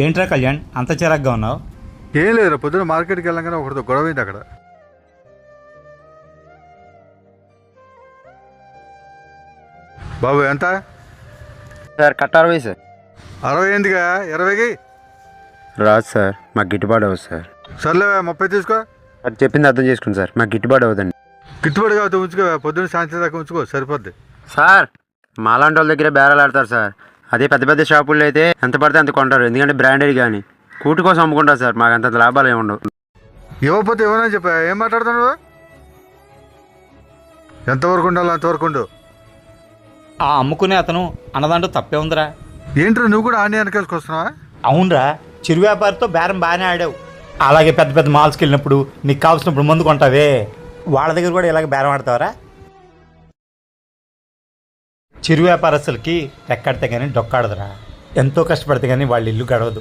ఏంట్రా కళ్యాణ్ అంత చిరాగ్గా ఉన్నావు? ఏం లేదు, పొద్దున మార్కెట్కి వెళ్ళగానే ఒకటితో గొడవైంది అక్కడ. బాబు ఎంత? సార్ కట్ట 60 సార్. 60 ఎందుగా? 20కి రాదు సార్, మాకు గిట్టుబాటు అవ్వదు సార్. సర్లే 30 తీసుకో. అది చెప్పింది అర్థం చేసుకోండి సార్, మాకు గిట్టుబాటు అవ్వదండి. గిట్టుబడి కావచ్చు ఉంచుకో, పొద్దున్న సాయంత్రం దాకా ఉంచుకో సరిపోద్ది. సార్ మాలాంటి వాళ్ళ దగ్గర బేరాలు ఆడతారు సార్. అదే పెద్ద పెద్ద షాపుల్లో అయితే ఎంత పడితే అంత కొంటారు, ఎందుకంటే బ్రాండెడ్ కానీ కూటి కోసం అమ్ముకుంటారు సార్. మాకు అంత లాభాలు ఏమి ఉండవు. ఇవ్వకపోతే ఇవ్వనని చెప్పా. ఏం మాట్లాడుతున్నావు? ఎంతవరకు ఉండాలో అంతవరకు ఉండు. ఆ అమ్ముకునే అతను అన్నదాంట్లో తప్పే ఉందిరా. ఏంట్రా నువ్వు కూడా ఆన్ని వెనకాలకి వస్తున్నావా? అవునరా, చిరు వ్యాపారితో బేరం బాగానే ఆడావు. అలాగే పెద్ద పెద్ద మాల్స్కి వెళ్ళినప్పుడు నీకు కావాల్సినప్పుడు మందు కొంటావే, వాళ్ళ దగ్గర కూడా ఇలాగ బేరం ఆడతావరా? చిరు వ్యాపారస్తులకి ఎక్కడితే కానీ డొక్కాడదురా. ఎంతో కష్టపడితే కానీ వాళ్ళ ఇల్లు గడవదు.